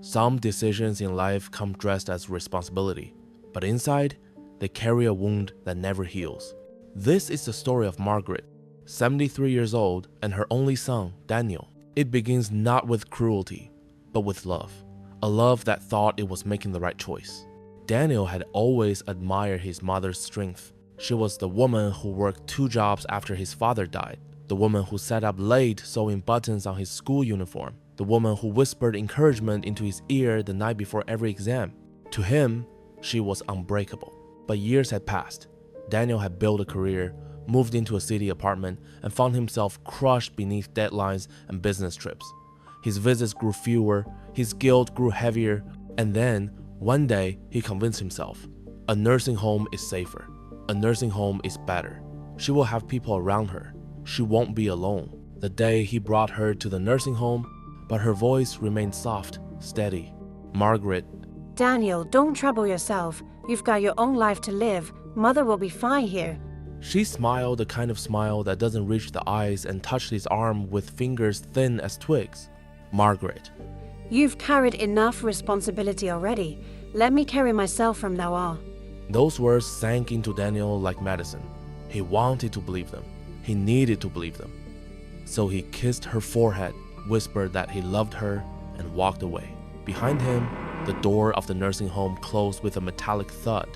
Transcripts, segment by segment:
Some decisions in life come dressed as responsibility, but inside, they carry a wound that never heals. This is the story of Margaret, 73 years old, and her only son, Daniel. It begins not with cruelty, but with love. A love that thought it was making the right choice. Daniel had always admired his mother's strength. She was the woman who worked 2 jobs after his father died, the woman who sat up late sewing buttons on his school uniform, the woman who whispered encouragement into his ear the night before every exam. To him, she was unbreakable. But years had passed. Daniel had built a career, moved into a city apartment, and found himself crushed beneath deadlines and business trips. His visits grew fewer, his guilt grew heavier, and then, one day, he convinced himself, a nursing home is safer. A nursing home is better. She will have people around her. She won't be alone. The day he brought her to the nursing home, but her voice remained soft, steady. Margaret. Daniel, don't trouble yourself. You've got your own life to live. Mother will be fine here. She smiled the kind of smile that doesn't reach the eyes and touched his arm with fingers thin as twigs. Margaret. You've carried enough responsibility already. Let me carry myself from now on. Those words sank into Daniel like medicine. He wanted to believe them. He needed to believe them. So he kissed her forehead, whispered that he loved her, and walked away. Behind him, the door of the nursing home closed with a metallic thud,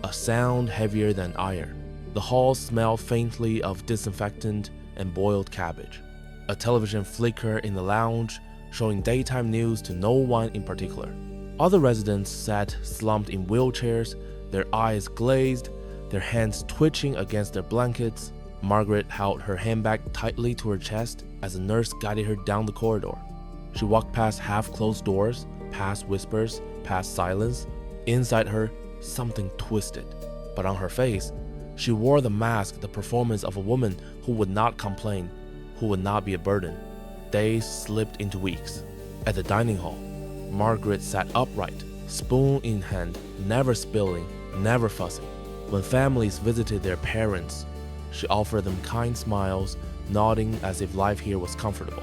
a sound heavier than iron. The hall smelled faintly of disinfectant and boiled cabbage. A television flickered in the lounge, showing daytime news to no one in particular. Other residents sat slumped in wheelchairs, their eyes glazed, their hands twitching against their blankets. Margaret held her handbag tightly to her chest as a nurse guided her down the corridor. She walked past half-closed doors, past whispers, past silence. Inside her, something twisted. But on her face, she wore the mask, the performance of a woman who would not complain, who would not be a burden. Days slipped into weeks. At the dining hall, Margaret sat upright, spoon in hand, never spilling, never fussing. When families visited their parents, she offered them kind smiles, nodding as if life here was comfortable.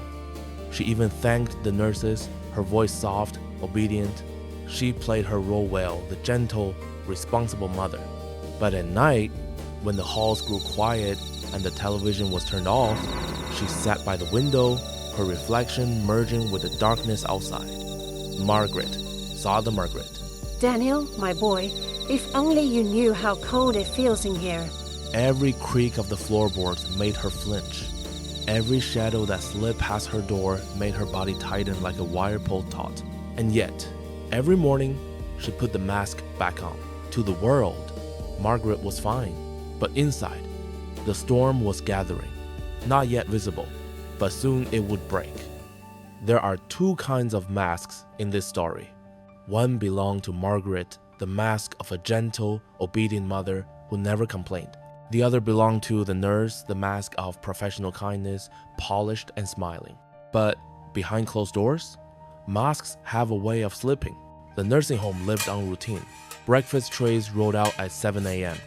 She even thanked the nurses, her voice soft, obedient. She played her role well, the gentle, responsible mother. But at night, when the halls grew quiet and the television was turned off, she sat by the window, her reflection merging with the darkness outside. Margaret saw the Margaret. Daniel, my boy, if only you knew how cold it feels in here. Every creak of the floorboards made her flinch. Every shadow that slipped past her door made her body tighten like a wire pull taut. And yet, every morning, she put the mask back on. To the world, Margaret was fine. But inside, the storm was gathering. Not yet visible, but soon it would break. There are 2 kinds of masks in this story. One belonged to Margaret, the mask of a gentle, obedient mother who never complained. The other belonged to the nurse, the mask of professional kindness, polished and smiling. But behind closed doors, masks have a way of slipping. The nursing home lived on routine. Breakfast trays rolled out at 7 a.m.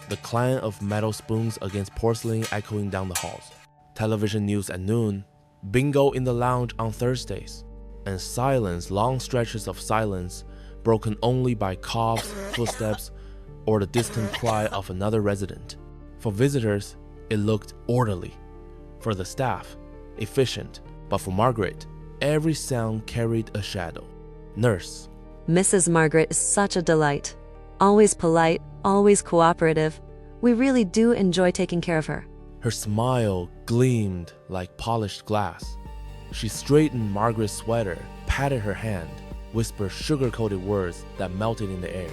The clang of metal spoons against porcelain echoing down the halls. Television news at noon. Bingo in the lounge on Thursdays. And silence, long stretches of silence, broken only by coughs, footsteps, or the distant cry of another resident. For visitors, it looked orderly. For the staff, efficient. But for Margaret, every sound carried a shadow. Nurse. Mrs. Margaret is such a delight. Always polite, always cooperative. We really do enjoy taking care of her. Her smile gleamed like polished glass. She straightened Margaret's sweater, patted her hand, whispered sugar-coated words that melted in the air.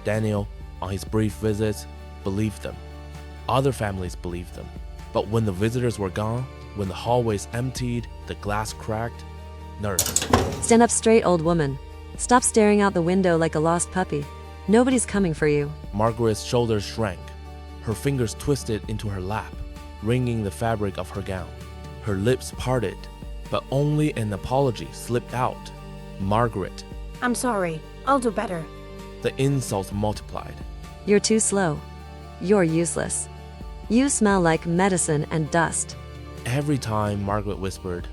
Daniel, on his brief visits, believed them. Other families believed them. But when the visitors were gone, when the hallways emptied, the glass cracked, nurse. Stand up straight, old woman. Stop staring out the window like a lost puppy. Nobody's coming for you. Margaret's shoulders shrank. Her fingers twisted into her lap, wringing the fabric of her gown. Her lips parted, but only an apology slipped out. Margaret. I'm sorry. I'll do better. The insults multiplied. You're too slow. You're useless. You smell like medicine and dust. Every time Margaret whispered,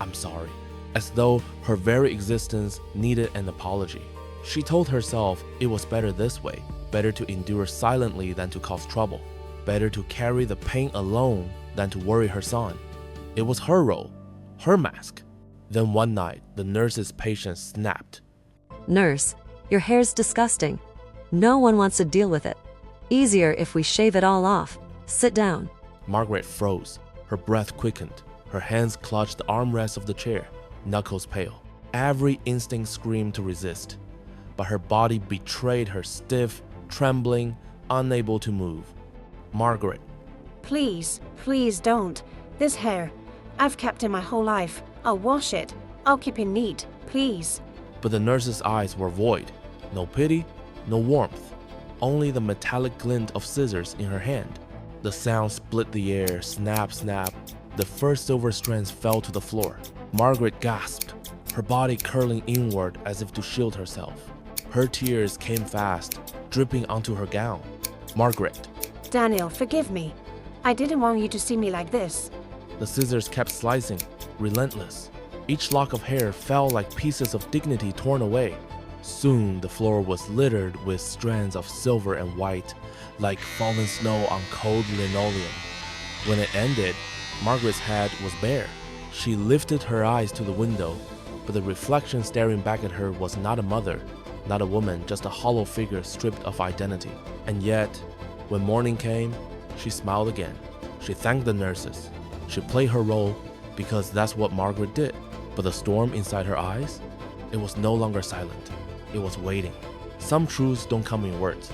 "I'm sorry," as though her very existence needed an apology. She told herself it was better this way, better to endure silently than to cause trouble, better to carry the pain alone than to worry her son. It was her role, her mask. Then one night, the nurse's patience snapped. Nurse, your hair's disgusting. No one wants to deal with it. Easier if we shave it all off. Sit down. Margaret froze. Her breath quickened. Her hands clutched the armrest of the chair, knuckles pale. Every instinct screamed to resist, but her body betrayed her, stiff, trembling, unable to move. Margaret. Please, please don't. This hair, I've kept it my whole life. I'll wash it. I'll keep it neat, please. But the nurse's eyes were void. No pity, no warmth. Only the metallic glint of scissors in her hand. The sound split the air, snap, snap. The first silver strands fell to the floor. Margaret gasped, her body curling inward as if to shield herself. Her tears came fast, dripping onto her gown. Margaret. Daniel, forgive me. I didn't want you to see me like this. The scissors kept slicing, relentless. Each lock of hair fell like pieces of dignity torn away. Soon the floor was littered with strands of silver and white, like fallen snow on cold linoleum. When it ended, Margaret's head was bare. She lifted her eyes to the window, but the reflection staring back at her was not a mother, not a woman, just a hollow figure stripped of identity. And yet, when morning came, she smiled again. She thanked the nurses. She played her role because that's what Margaret did. But the storm inside her eyes, it was no longer silent. It was waiting. Some truths don't come in words.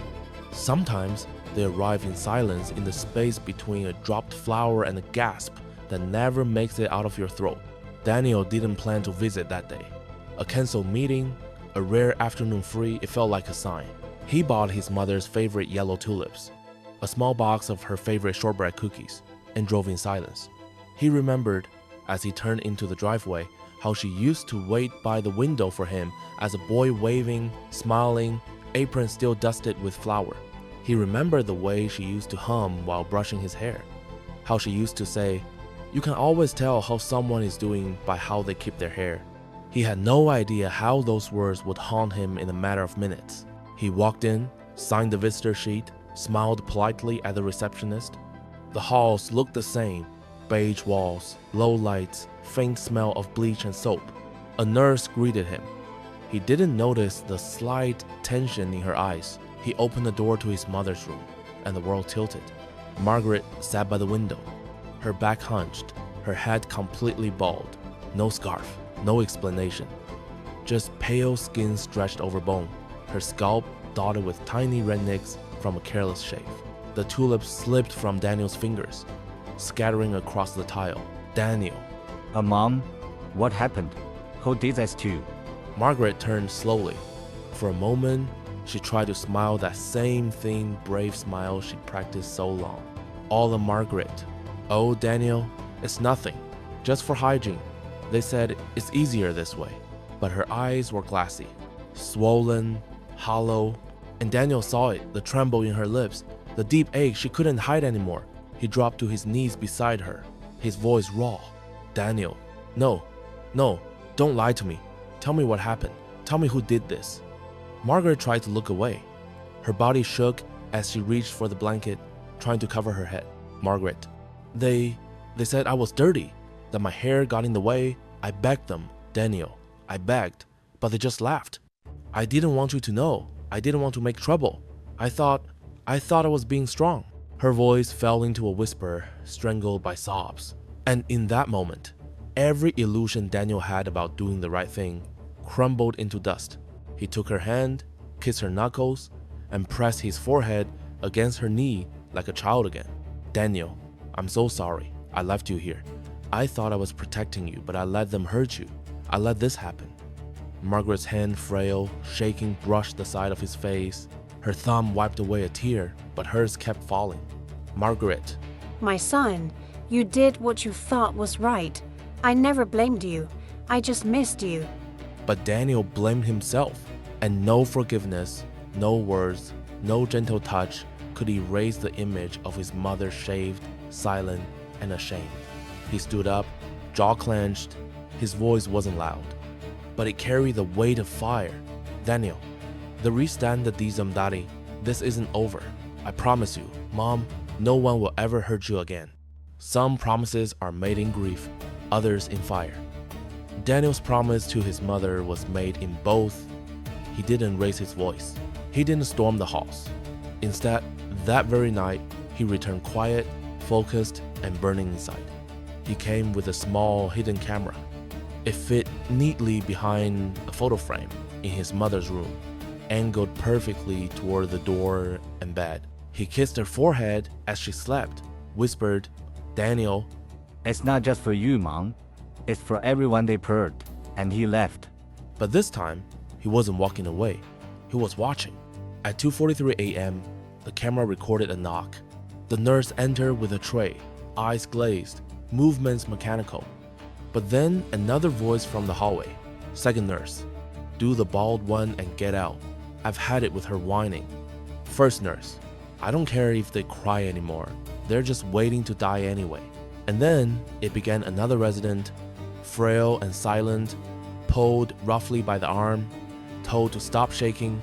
Sometimes they arrive in silence, in the space between a dropped flower and a gasp that never makes it out of your throat. Daniel didn't plan to visit that day. A canceled meeting, a rare afternoon free, it felt like a sign. He bought his mother's favorite yellow tulips, a small box of her favorite shortbread cookies, and drove in silence. He remembered, as he turned into the driveway, how she used to wait by the window for him as a boy, waving, smiling, apron still dusted with flour. He remembered the way she used to hum while brushing his hair, how she used to say, "You can always tell how someone is doing by how they keep their hair." He had no idea how those words would haunt him in a matter of minutes. He walked in, signed the visitor sheet, smiled politely at the receptionist. The halls looked the same, beige walls, low lights, faint smell of bleach and soap. A nurse greeted him. He didn't notice the slight tension in her eyes. He opened the door to his mother's room, and the world tilted. Margaret sat by the window, her back hunched, her head completely bald. No scarf, no explanation. Just pale skin stretched over bone, her scalp dotted with tiny red nicks from a careless shave. The tulips slipped from Daniel's fingers, scattering across the tile. Daniel. Mom, what happened? Who did this to you? Margaret turned slowly. For a moment, she tried to smile that same thin, brave smile she practiced so long. All of Margaret. "Oh, Daniel, it's nothing. Just for hygiene. They said it's easier this way." But her eyes were glassy, swollen, hollow, and Daniel saw it, the tremble in her lips, the deep ache she couldn't hide anymore. He dropped to his knees beside her, his voice raw. "Daniel, no, don't lie to me. Tell me what happened. Tell me who did this." Margaret tried to look away. Her body shook as she reached for the blanket, trying to cover her head. "Margaret, they said I was dirty, that my hair got in the way. I begged them, Daniel. I begged, but they just laughed. I didn't want you to know. I didn't want to make trouble. I thought I was being strong." Her voice fell into a whisper, strangled by sobs. And in that moment, every illusion Daniel had about doing the right thing crumbled into dust. He took her hand, kissed her knuckles, and pressed his forehead against her knee like a child again. "Daniel, I'm so sorry. I left you here. I thought I was protecting you, but I let them hurt you. I let this happen." Margaret's hand, frail, shaking, brushed the side of his face. Her thumb wiped away a tear, but hers kept falling. "Margaret." My son, you did what you thought was right. I never blamed you. I just missed you. But Daniel blamed himself, and no forgiveness, no words, no gentle touch could erase the image of his mother, shaved, silent, and ashamed. He stood up, jaw clenched, His voice wasn't loud, but it carried the weight of fire. Daniel, the restand the dism daddy. This isn't over. I promise you, Mom, no one will ever hurt you again. Some promises are made in grief, others in fire. Daniel's promise to his mother was made in both. He didn't raise his voice. He didn't storm the halls. Instead, that very night, he returned quiet, focused, and burning inside. He came with a small hidden camera. It fit neatly behind a photo frame in his mother's room, angled perfectly toward the door and bed. He kissed her forehead as she slept, whispered, "Daniel." It's not just for you, Mom. It's for everyone they heard. And he left. But this time, he wasn't walking away. He was watching. At 2:43 a.m., the camera recorded a knock. The nurse entered with a tray, eyes glazed, movements mechanical. But then another voice from the hallway. Second nurse, "Do the bald one and get out. I've had it with her whining." First nurse, "I don't care if they cry anymore. They're just waiting to die anyway." And then it began another resident, frail and silent, pulled roughly by the arm, told to stop shaking,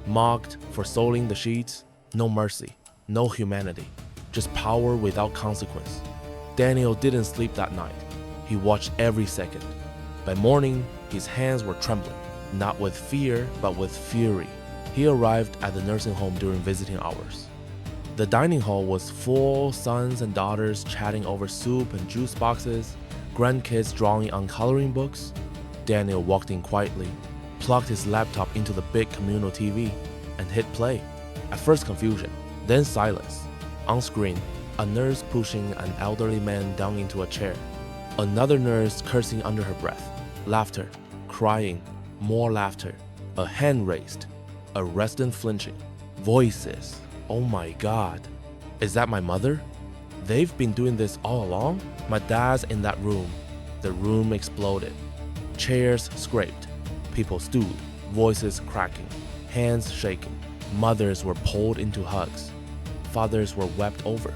mocked for soiling the sheets. No mercy, no humanity, just power without consequence. Daniel didn't sleep that night. He watched every second. By morning, his hands were trembling, not with fear, but with fury. He arrived at the nursing home during visiting hours. The dining hall was full, sons and daughters chatting over soup and juice boxes, grandkids drawing on coloring books. Daniel walked in quietly, plugged his laptop into the big communal TV, and hit play. At first confusion, then silence. On screen, a nurse pushing an elderly man down into a chair. Another nurse cursing under her breath. Laughter, crying, more laughter. A hand raised. A resident flinching. Voices. Oh my God. Is that my mother? They've been doing this all along? My dad's in that room. The room exploded. Chairs scraped. People stood, voices cracking, hands shaking. Mothers were pulled into hugs. Fathers were wept over.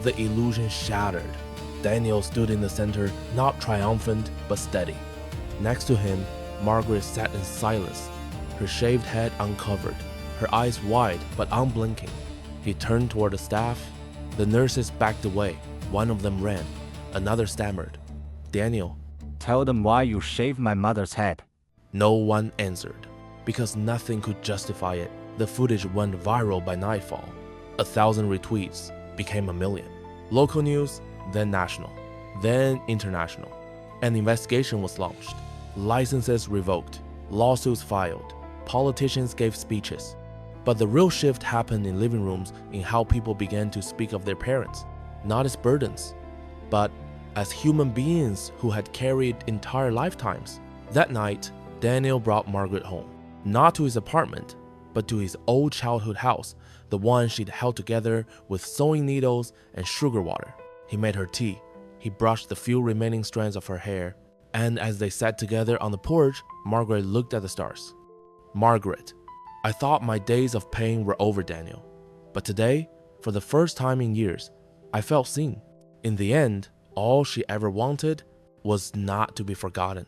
The illusion shattered. Daniel stood in the center, not triumphant, but steady. Next to him, Margaret sat in silence, her shaved head uncovered, her eyes wide but unblinking. He turned toward the staff. The nurses backed away. One of them ran. Another stammered. "Daniel." Tell them why you shaved my mother's head. No one answered, because nothing could justify it. The footage went viral by nightfall. 1,000 retweets became 1,000,000. Local news, then national, then international. An investigation was launched. Licenses revoked. Lawsuits filed. Politicians gave speeches. But the real shift happened in living rooms in how people began to speak of their parents, not as burdens, but as human beings who had carried entire lifetimes. That night, Daniel brought Margaret home, not to his apartment, but to his old childhood house, the one she'd held together with sewing needles and sugar water. He made her tea. He brushed the few remaining strands of her hair. And as they sat together on the porch, Margaret looked at the stars. "Margaret, I thought my days of pain were over, Daniel. But today, for the first time in years, I felt seen. In the end, all she ever wanted was not to be forgotten."